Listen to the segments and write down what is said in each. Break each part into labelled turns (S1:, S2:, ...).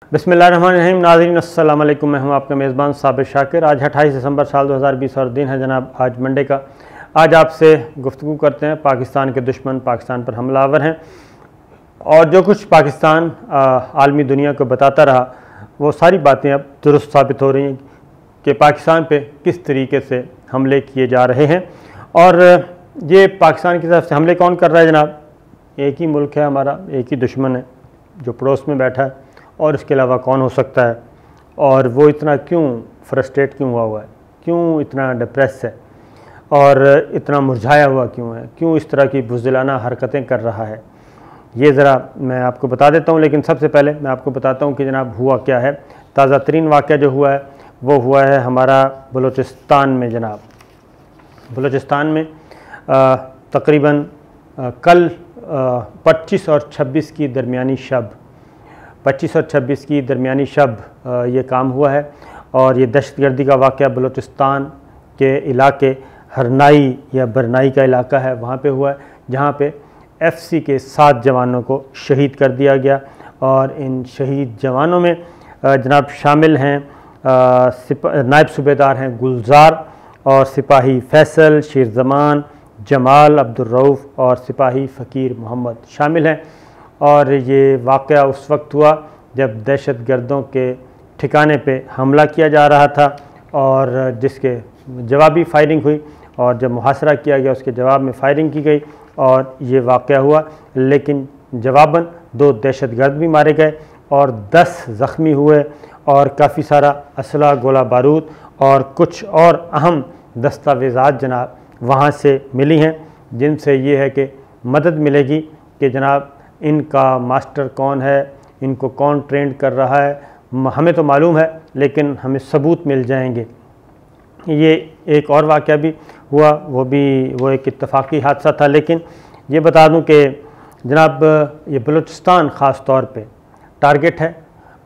S1: बिस्मिल्लाहिर्रहमानिर्रहीम। नाज़रीन अस्सलाम वालेकुम। मैं हूं आपका मेज़बान साबिर शाकिर। आज 28 दिसंबर साल 2020 और दिन है जनाब आज मंडे का। आज आपसे गुफ्तगू करते हैं। पाकिस्तान के दुश्मन पाकिस्तान पर हमलावर हैं और जो कुछ पाकिस्तान आलमी दुनिया को बताता रहा वो सारी बातें अब दुरुस्त साबित हो रही हैं कि पाकिस्तान पे किस तरीके से हमले किए जा रहे हैं। और ये पाकिस्तान की तरफ से हमले कौन कर रहा है जनाब? एक ही मुल्क है हमारा, एक ही दुश्मन है जो पड़ोस में बैठा है और इसके अलावा कौन हो सकता है। और वो इतना क्यों फ्रस्ट्रेट क्यों हुआ है, क्यों इतना डिप्रेस है और इतना मुरझाया हुआ क्यों है, क्यों इस तरह की बुज़दिलाना हरकतें कर रहा है, ये ज़रा मैं आपको बता देता हूँ। लेकिन सबसे पहले मैं आपको बताता हूँ कि जनाब हुआ क्या है। ताज़ा तरीन वाक़या जो हुआ है वो हुआ है हमारा बलूचिस्तान में। जनाब बलूचिस्तान में तकरीबन कल 25 और 26 की दरमियानी शब 25 और 26 की दरमियानी शब ये काम हुआ है। और ये दहशतगर्दी का वाक़या बलूचिस्तान के इलाके हरनाई या बरनाई का इलाका है, वहाँ पे हुआ है, जहाँ पे FC के 7 जवानों को शहीद कर दिया गया। और इन शहीद जवानों में जनाब शामिल हैं नायब सूबेदार हैं गुलजार और सिपाही फैसल, शेर ज़मान, जमाल, अब्दुल रऊफ़ और सिपाही फ़कीर मोहम्मद शामिल हैं। और ये वाक़या उस वक्त हुआ जब दहशतगर्दों के ठिकाने पे हमला किया जा रहा था और जिसके जवाबी फायरिंग हुई और जब मुहासरा किया गया उसके जवाब में फ़ायरिंग की गई और ये वाक़या हुआ। लेकिन जवाबन 2 दहशतगर्द भी मारे गए और 10 ज़ख्मी हुए और काफ़ी सारा असला, गोला बारूद और कुछ और अहम दस्तावेज़ात जनाब वहाँ से मिली हैं, जिनसे ये है कि मदद मिलेगी कि जनाब इनका मास्टर कौन है, इनको कौन ट्रेंड कर रहा है। हमें तो मालूम है लेकिन हमें सबूत मिल जाएंगे। ये एक और वाक़या भी हुआ, वो एक इत्तफाकी हादसा था। लेकिन ये बता दूं कि जनाब ये बलूचिस्तान ख़ास तौर पे टारगेट है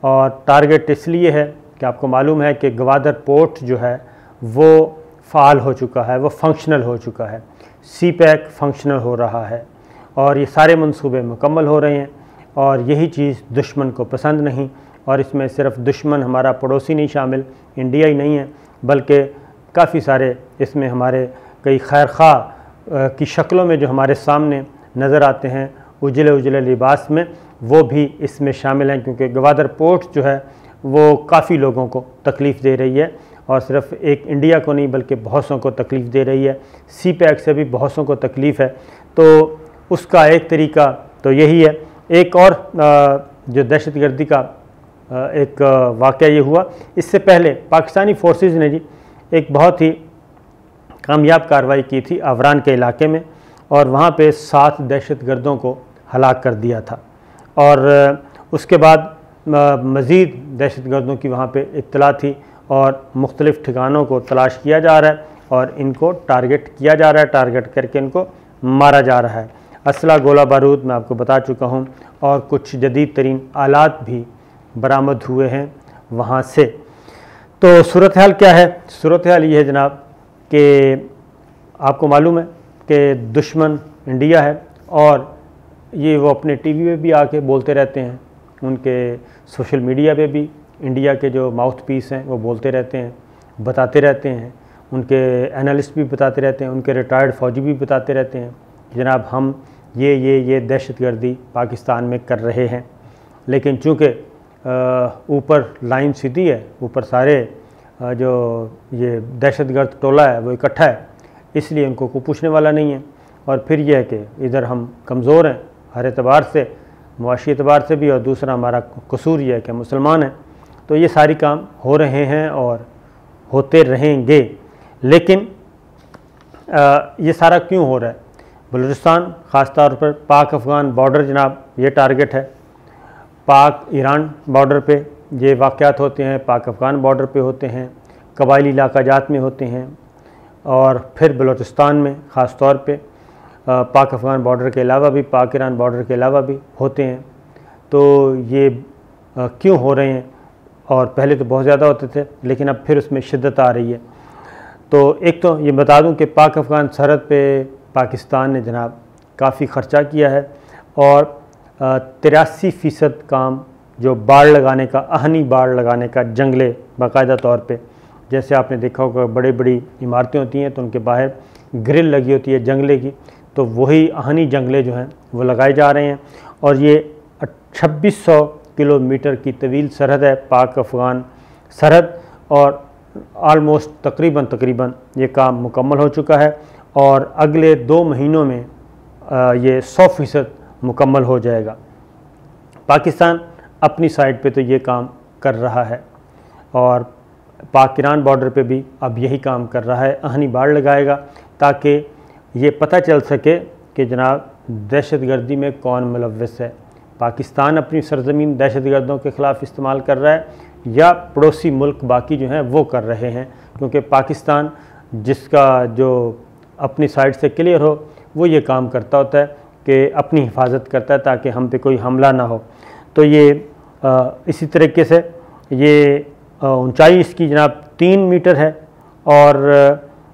S1: और टारगेट इसलिए है कि आपको मालूम है कि गवादर पोर्ट जो है वो फ़ाल हो चुका है, वो फंक्शनल हो चुका है, CPEC फंक्शनल हो रहा है और ये सारे मंसूबे मुकम्मल हो रहे हैं। और यही चीज़ दुश्मन को पसंद नहीं। और इसमें सिर्फ दुश्मन हमारा पड़ोसी नहीं शामिल, इंडिया ही नहीं है, बल्कि काफ़ी सारे इसमें हमारे कई खैर ख़्वाह की शक्लों में जो हमारे सामने नज़र आते हैं उजले उजले लिबास में, वो भी इसमें शामिल हैं। क्योंकि गवादर पोर्ट जो है वो काफ़ी लोगों को तकलीफ़ दे रही है और सिर्फ एक इंडिया को नहीं बल्कि बहुतों को तकलीफ़ दे रही है। CPEC से भी बहुतों को तकलीफ़ है। तो उसका एक तरीका तो यही है। एक और जो दहशतगर्दी का एक वाक़या ये हुआ, इससे पहले पाकिस्तानी फ़ोर्सेस ने जी एक बहुत ही कामयाब कार्रवाई की थी अवरान के इलाके में और वहाँ पे 7 दहशतगर्दों को हलाक कर दिया था। और उसके बाद मज़ीद दहशतगर्दों की वहाँ पे इत्तला थी और मुख्तलिफ़ ठिकानों को तलाश किया जा रहा है और इनको टारगेट किया जा रहा है, टारगेट करके इनको मारा जा रहा है। असला, गोला बारूद मैं आपको बता चुका हूँ और कुछ जदीद तरीन आलात भी बरामद हुए हैं वहाँ से। तो सूरत हाल क्या है? सूरत हाल ये है जनाब कि आपको मालूम है कि दुश्मन इंडिया है और ये वो अपने TV पे भी आके बोलते रहते हैं, उनके सोशल मीडिया पे भी इंडिया के जो माउथ पीस हैं वो बोलते रहते हैं, बताते रहते हैं, उनके एनालिस्ट भी बताते रहते हैं, उनके रिटायर्ड फ़ौजी भी बताते रहते हैं जनाब हम ये दहशतगर्दी पाकिस्तान में कर रहे हैं। लेकिन चूँकि ऊपर लाइन सीधी है, ऊपर सारे जो ये दहशतगर्द टोला है वो इकट्ठा है, इसलिए उनको कोई पूछने वाला नहीं है। और फिर यह है कि इधर हम कमज़ोर हैं हर एतबार से, मुआशी एतबार से भी, और दूसरा हमारा कसूर यह है कि मुसलमान हैं। तो ये सारी काम हो रहे हैं और होते रहेंगे। लेकिन ये सारा क्यों हो रहा है? बलूचिस्तान ख़ास तौर पर पाक अफ़गान बॉर्डर जनाब ये टारगेट है। पाक ईरान बॉर्डर पे ये वाक़यात होते हैं, पाक अफ़गान बॉर्डर पे होते हैं, कबायली इलाका जात में होते हैं और फिर बलूचिस्तान में ख़ास तौर पे पाक अफ़गान बॉर्डर के अलावा भी, पाक ईरान बॉर्डर के अलावा भी होते हैं। तो ये क्यों हो रहे हैं? और पहले तो बहुत ज़्यादा होते थे लेकिन अब फिर उसमें शिद्दत आ रही है। तो एक तो ये बता दूं कि पाक अफ़गान सरहद पे पाकिस्तान ने जनाब काफ़ी ख़र्चा किया है और 83% काम जो बाड़ लगाने का, आहनी बाड़ लगाने का जंगले बाकायदा तौर पे, जैसे आपने देखा होगा बड़ी बड़ी इमारतें होती हैं तो उनके बाहर ग्रिल लगी होती है जंगले की, तो वही आहनी जंगले जो हैं वो लगाए जा रहे हैं। और ये 2600 किलोमीटर की तवील सरहद है, पाक अफ़गान सरहद, और आलमोस्ट तकरीबन ये काम मुकम्मल हो चुका है और अगले 2 महीनों में ये 100% मुकम्मल हो जाएगा। पाकिस्तान अपनी साइड पे तो ये काम कर रहा है और पाक ईरान बॉर्डर पे भी अब यही काम कर रहा है, आहनी बाड़ लगाएगा ताकि ये पता चल सके कि जनाब दहशतगर्दी में कौन मुलव्वस है। पाकिस्तान अपनी सरजमीन दहशतगर्दों के ख़िलाफ़ इस्तेमाल कर रहा है या पड़ोसी मुल्क बाकी जो हैं वो कर रहे हैं, क्योंकि पाकिस्तान जिसका जो अपनी साइड से क्लियर हो वो ये काम करता होता है कि अपनी हिफाजत करता है ताकि हम पे कोई हमला ना हो। तो ये इसी तरीके से ये ऊंचाई इसकी जनाब 3 मीटर है और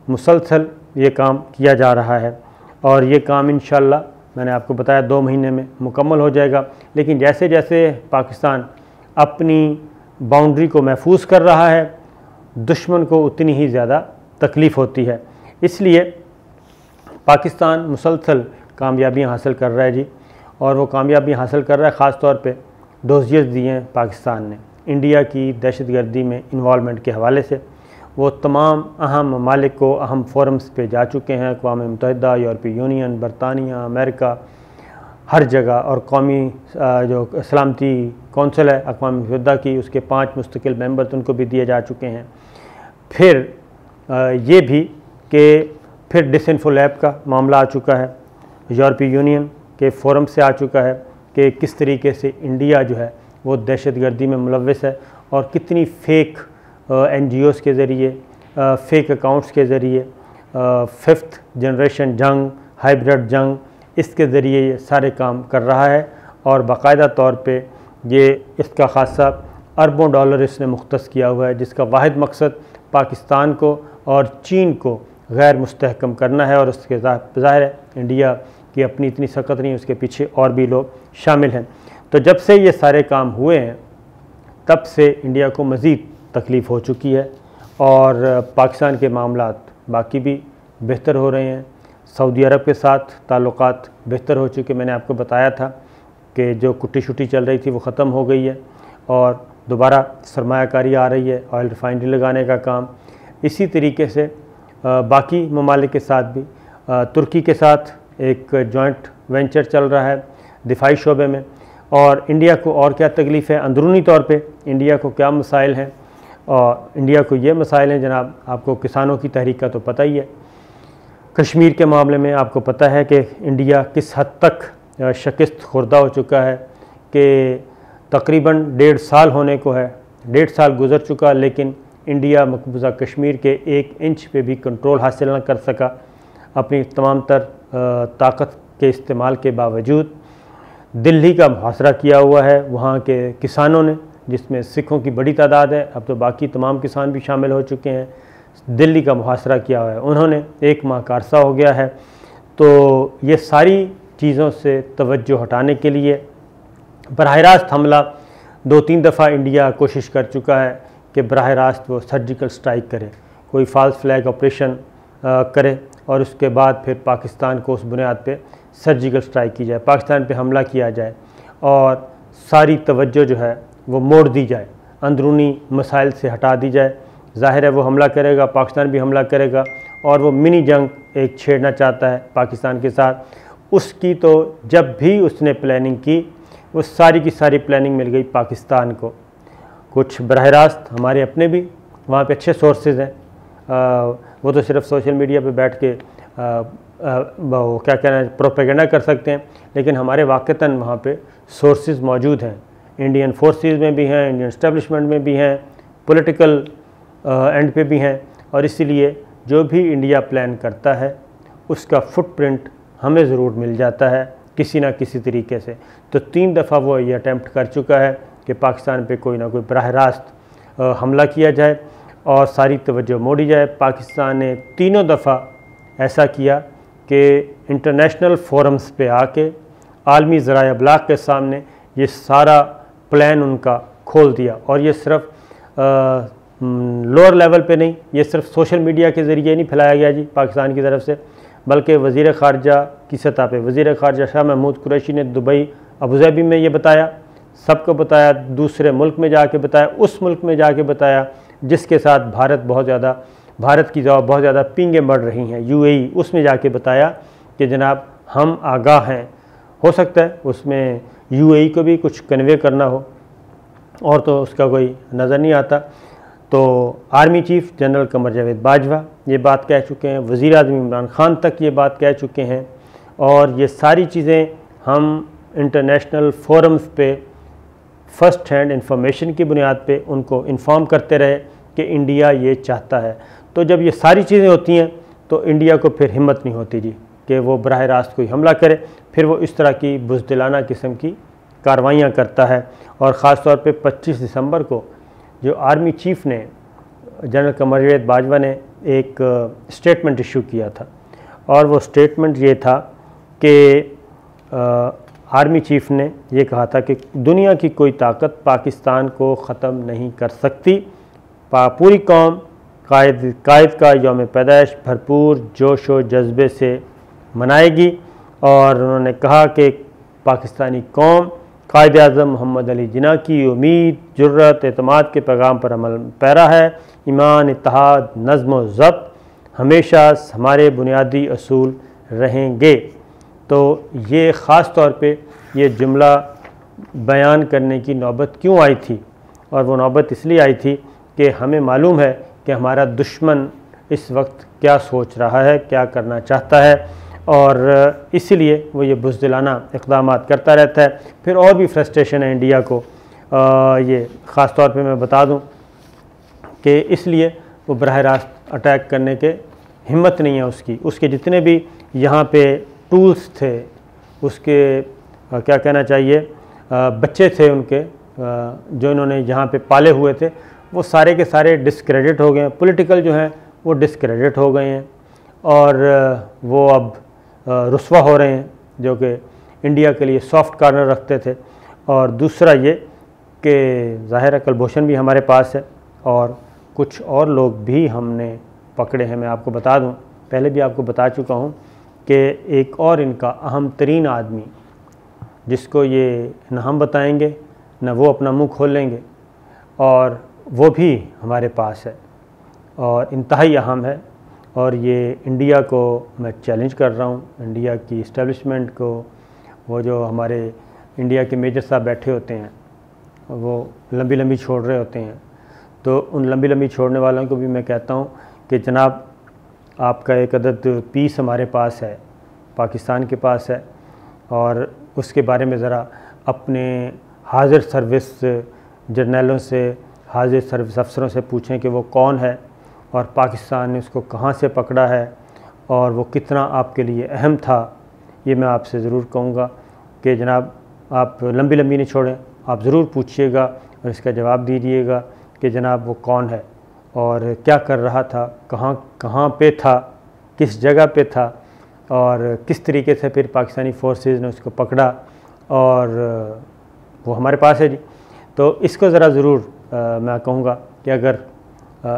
S1: मुसलसल ये काम किया जा रहा है और ये काम इंशाअल्लाह मैंने आपको बताया 2 महीने में मुकम्मल हो जाएगा। लेकिन जैसे जैसे पाकिस्तान अपनी बाउंड्री को महफूज कर रहा है, दुश्मन को उतनी ही ज़्यादा तकलीफ़ होती है। इसलिए पाकिस्तान मुसलसल कामयाबियाँ हासिल कर रहा है जी, और वो कामयाबी हासिल कर रहा है। ख़ास तौर पे डोजियर्स दिए हैं पाकिस्तान ने इंडिया की दहशतगर्दी में इन्वॉल्वमेंट के हवाले से। वो तमाम अहम ममालिक को अहम फोरम्स पे जा चुके हैं, अक़वाम मुत्तहिदा, यूरोपीय यूनियन, बरतानिया, अमेरिका, हर जगह। और कौमी जो सलामती कौंसिल है अक़वाम मुत्तहिदा की, उसके 5 मुस्तकिल मेंबर्स उनको भी दिए जा चुके हैं। फिर ये भी कि फिर डिसइंफो लैब का मामला आ चुका है, यूरोपीय यूनियन के फोरम से आ चुका है कि किस तरीके से इंडिया जो है वो दहशतगर्दी में मुलव्वस है और कितनी फ़ेक NGOs के ज़रिए, फ़ेक अकाउंट्स के ज़रिए, 5th जनरेशन जंग, हाइब्रिड जंग, इसके ज़रिए ये सारे काम कर रहा है। और बाकायदा तौर पे ये इसका खासा अरबों डॉलर इसने मुख्तस किया हुआ है, जिसका वाहिद मकसद पाकिस्तान को और चीन को गैर मुस्तहकम करना है। और उसके ज़ाहिर है इंडिया की अपनी इतनी सख्त नहीं, उसके पीछे और भी लोग शामिल हैं। तो जब से ये सारे काम हुए हैं तब से इंडिया को मज़ीद तकलीफ़ हो चुकी है और पाकिस्तान के मामलात बाकी भी बेहतर हो रहे हैं। सऊदी अरब के साथ ताल्लुकात बेहतर हो चुके। मैंने आपको बताया था कि जो कुट्टी शुट्टी चल रही थी वो ख़त्म हो गई है और दोबारा सरमायाकारी आ रही है, ऑयल रिफाइनरी लगाने का काम। इसी तरीके से बाकी ममालिक के साथ भी, तुर्की के साथ एक जॉइंट वेंचर चल रहा है दिफाई शोबे में। और इंडिया को और क्या तकलीफ़ है, अंदरूनी तौर पे इंडिया को क्या मसाइल हैं, और इंडिया को ये मसाइल हैं जनाब, आपको किसानों की तहरीक का तो पता ही है। कश्मीर के मामले में आपको पता है कि इंडिया किस हद तक शिकस्त खुर्दा हो चुका है कि तकरीबन 1.5 साल होने को है, 1.5 साल गुजर चुका, लेकिन इंडिया मकबूजा कश्मीर के 1 इंच पे भी कंट्रोल हासिल न कर सका अपनी तमाम तर ताकत के इस्तेमाल के बावजूद। दिल्ली का मुहासरा किया हुआ है वहाँ के किसानों ने, जिसमें सिखों की बड़ी तादाद है, अब तो बाकी तमाम किसान भी शामिल हो चुके हैं। दिल्ली का मुहासरा किया हुआ है उन्होंने, 1 माह का अरसा हो गया है। तो ये सारी चीज़ों से तवज्जो हटाने के लिए बराह रास्त हमला 2-3 दफ़ा इंडिया कोशिश कर चुका है कि बराह रास्त वो सर्जिकल स्ट्राइक करे, कोई फॉल्स फ्लैग ऑपरेशन करे और उसके बाद फिर पाकिस्तान को उस बुनियाद पे सर्जिकल स्ट्राइक की जाए, पाकिस्तान पे हमला किया जाए और सारी तवज्जो जो है वो मोड़ दी जाए, अंदरूनी मसाइल से हटा दी जाए। ज़ाहिर है वो हमला करेगा, पाकिस्तान भी हमला करेगा और वो मिनी जंग एक छेड़ना चाहता है पाकिस्तान के साथ। उसकी तो जब भी उसने प्लानिंग की वो सारी की सारी प्लानिंग मिल गई पाकिस्तान को। कुछ बराह रास्त हमारे अपने भी वहाँ पे अच्छे सोर्सेज हैं, वो तो सिर्फ सोशल मीडिया पे बैठ के वो क्या कहना है प्रोपेगेंडा कर सकते हैं, लेकिन हमारे वाक़तन वहाँ पे सोर्सेज मौजूद हैं। इंडियन फोर्सेस में भी हैं, इंडियन एस्टेब्लिशमेंट में भी हैं, पॉलिटिकल एंड पे भी हैं। और इसीलिए जो भी इंडिया प्लान करता है उसका फुटप्रिंट हमें ज़रूर मिल जाता है किसी ना किसी तरीके से। तो 3 दफ़ा वो ये अटैम्प्ट कर चुका है कि पाकिस्तान पे कोई ना कोई बराह रास्त हमला किया जाए और सारी तवज्जो मोड़ी जाए। पाकिस्तान ने 3 दफ़ा ऐसा किया कि इंटरनेशनल फोरम्स पे आके आलमी ज़राए अबलाग के सामने ये सारा प्लान उनका खोल दिया। और ये सिर्फ लोअर लेवल पे नहीं, ये सिर्फ सोशल मीडिया के ज़रिए नहीं फैलाया गया जी पाकिस्तान की तरफ से, बल्कि वज़ीर ख़ारजा की सतह पे वज़ीर ख़ारजा शाह महमूद कुरैशी ने दुबई अबूज़ाबी में ये बताया, सबको बताया, दूसरे मुल्क में जाके बताया, उस मुल्क में जाके बताया जिसके साथ भारत की बहुत ज़्यादा पींगें बढ़ रही हैं, UAE, उसमें जाके बताया कि जनाब हम आगाह हैं। हो सकता है उसमें UAE को भी कुछ कन्वे करना हो, और तो उसका कोई नज़र नहीं आता। तो army chief general Qamar Javed Bajwa ये बात कह चुके हैं, वज़ीर आज़म इमरान ख़ान तक ये बात कह चुके हैं, और ये सारी चीज़ें हम इंटरनेशनल फोरम्स पे फ़र्स्ट हैंड इंफॉर्मेशन की बुनियाद पे उनको इन्फॉर्म करते रहे कि इंडिया ये चाहता है। तो जब ये सारी चीज़ें होती हैं तो इंडिया को फिर हिम्मत नहीं होती जी कि वो बराह रास्त कोई हमला करे, फिर वो इस तरह की बुज़दिलाना किस्म की कार्रवाइयाँ करता है। और ख़ास तौर पे 25 दिसंबर को जो आर्मी चीफ़ ने, जनरल कमर जावेद बाजवा ने एक स्टेटमेंट इशू किया था, और वो स्टेटमेंट ये था कि आर्मी चीफ़ ने ये कहा था कि दुनिया की कोई ताकत पाकिस्तान को ख़त्म नहीं कर सकती, पूरी कौम कायद का यौम पैदाइश भरपूर जोश व जज्बे से मनाएगी। और उन्होंने कहा कि पाकिस्तानी कौम कायद आज़म मोहम्मद अली जिन्ना की उम्मीद, जुर्रत, एतमाद के पैगाम पर अमल पैरा है। ईमान, इत्तेहाद, नज़्म व ज़ब्त हमेशा हमारे बुनियादी असूल रहेंगे। तो ये ख़ास तौर पे ये जुमला बयान करने की नौबत क्यों आई थी, और वो नौबत इसलिए आई थी कि हमें मालूम है कि हमारा दुश्मन इस वक्त क्या सोच रहा है, क्या करना चाहता है, और इसीलिए वो ये बुज़दिलाना इक़दामात करता रहता है। फिर और भी फ्रस्ट्रेशन है इंडिया को, ये ख़ास तौर पे मैं बता दूं कि इसलिए वो बराह रास्त अटैक करने के हिम्मत नहीं है उसके जितने भी यहाँ पे टूल्स थे, उसके क्या कहना चाहिए बच्चे थे उनके जो इन्होंने यहाँ पे पाले हुए थे, वो सारे के सारे डिस्क्रेडिट हो गए हैं, पॉलिटिकल जो हैं वो डिस्क्रेडिट हो गए हैं, और वो अब रुस्वा हो रहे हैं जो कि इंडिया के लिए सॉफ्ट कॉर्नर रखते थे। और दूसरा ये कि ज़ाहिर है कुलभूषण भी हमारे पास है, और कुछ और लोग भी हमने पकड़े हैं। मैं आपको बता दूं, पहले भी आपको बता चुका हूं कि एक और इनका अहम तरीन आदमी जिसको ये न हम बताएंगे न वो अपना मुंह खोलेंगे, और वो भी हमारे पास है और इंतहाई अहम है। और ये इंडिया को मैं चैलेंज कर रहा हूँ, इंडिया की इस्टेब्लिशमेंट को। वो जो हमारे इंडिया के मेजर साहब बैठे होते हैं वो लंबी लंबी छोड़ रहे होते हैं, तो उन लंबी लंबी छोड़ने वालों को भी मैं कहता हूँ कि जनाब आपका एक अदद पीस हमारे पास है, पाकिस्तान के पास है, और उसके बारे में ज़रा अपने हाजिर सर्विस जर्नलों से, हाजिर सर्विस अफसरों से पूछें कि वो कौन है और पाकिस्तान ने उसको कहाँ से पकड़ा है और वो कितना आपके लिए अहम था। ये मैं आपसे ज़रूर कहूँगा कि जनाब आप लंबी लंबी नहीं छोड़ें, आप ज़रूर पूछिएगा और इसका जवाब दीजिएगा कि जनाब वो कौन है और क्या कर रहा था, कहाँ पे था, किस जगह पे था, और किस तरीके से फिर पाकिस्तानी फोर्सेस ने उसको पकड़ा, और वो हमारे पास है जी। तो इसको ज़रा ज़रूर मैं कहूँगा कि अगर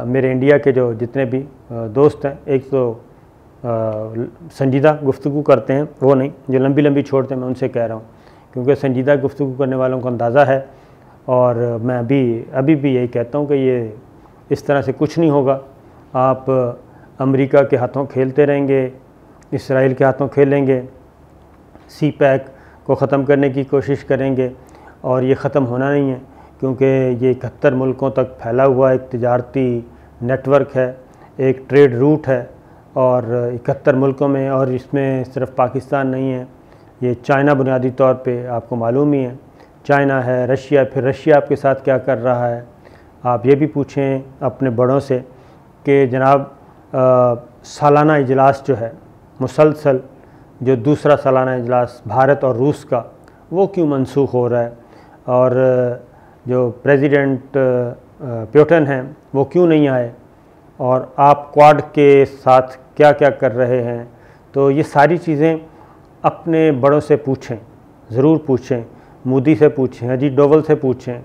S1: मेरे इंडिया के जो जितने भी दोस्त हैं, एक तो संजीदा गुफ्तगू करते हैं, वो नहीं जो लंबी लंबी छोड़ते हैं, मैं उनसे कह रहा हूँ, क्योंकि संजीदा गुफ्तगू करने वालों को अंदाज़ा है। और मैं अभी भी यही कहता हूँ कि ये इस तरह से कुछ नहीं होगा। आप अमेरिका के हाथों खेलते रहेंगे, इसराइल के हाथों खेलेंगे, CPEC को ख़त्म करने की कोशिश करेंगे, और ये ख़त्म होना नहीं है, क्योंकि ये 71 मुल्कों तक फैला हुआ एक तिजारती नेटवर्क है, एक ट्रेड रूट है, और 71 मुल्कों में, और इसमें सिर्फ पाकिस्तान नहीं है, ये चाइना बुनियादी तौर पे आपको मालूम ही है, चाइना है, रशिया, फिर रशिया आपके साथ क्या कर रहा है। आप ये भी पूछें अपने बड़ों से कि जनाब सालाना इजलास जो है मुसलसल, जो दूसरा सालाना इजलास भारत और रूस का, वो क्यों मनसूख हो रहा है, और जो प्रेसिडेंट पुतिन हैं वो क्यों नहीं आए, और आप क्वाड के साथ क्या क्या कर रहे हैं। तो ये सारी चीज़ें अपने बड़ों से पूछें, ज़रूर पूछें, मोदी से पूछें, अजीत डोवल से पूछें,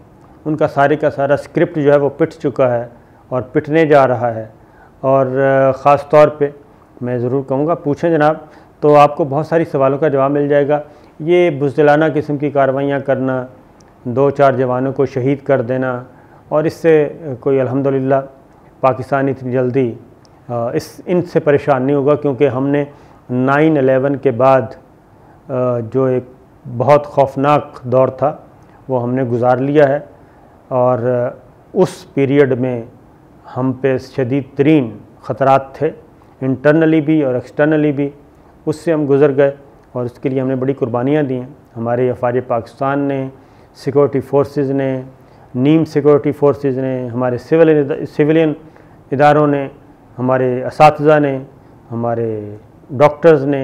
S1: उनका सारे का सारा स्क्रिप्ट जो है वो पिट चुका है और पिटने जा रहा है। और ख़ास तौर पे मैं ज़रूर कहूँगा पूछें जनाब, तो आपको बहुत सारी सवालों का जवाब मिल जाएगा। ये बुज़दिलाना किस्म की कार्रवाइयाँ करना, 2-4 जवानों को शहीद कर देना, और इससे कोई अल्हम्दुलिल्लाह पाकिस्तान इतनी जल्दी इनसे परेशान नहीं होगा, क्योंकि हमने 9/11 के बाद जो एक बहुत खौफनाक दौर था वो हमने गुजार लिया है, और उस पीरियड में हम पे शदीद तरीन ख़तरात थे, इंटरनली भी और एक्सटर्नली भी। उससे हम गुज़र गए और उसके लिए हमने बड़ी कुर्बानियाँ दी हैं। हमारे अफ़वाज पाकिस्तान ने, सिक्योरिटी फोर्सेस ने, नीम सिक्योरिटी फोर्सेस ने, हमारे सिविलियन इदारों ने, हमारे असातिज़ा ने, हमारे डॉक्टर्स ने,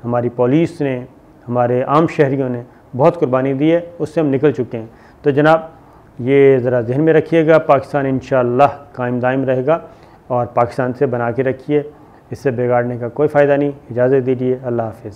S1: हमारी पुलिस ने, हमारे आम शहरियों ने बहुत कुर्बानी दी है। उससे हम निकल चुके हैं। तो जनाब ये ज़रा ज़हन में रखिएगा, पाकिस्तान इंशाअल्लाह कायम दायम रहेगा, और पाकिस्तान से बना के रखिए, इससे बिगाड़ने का कोई फ़ायदा नहीं। इजाज़त दीजिए, अल्लाह हाफ़िज़।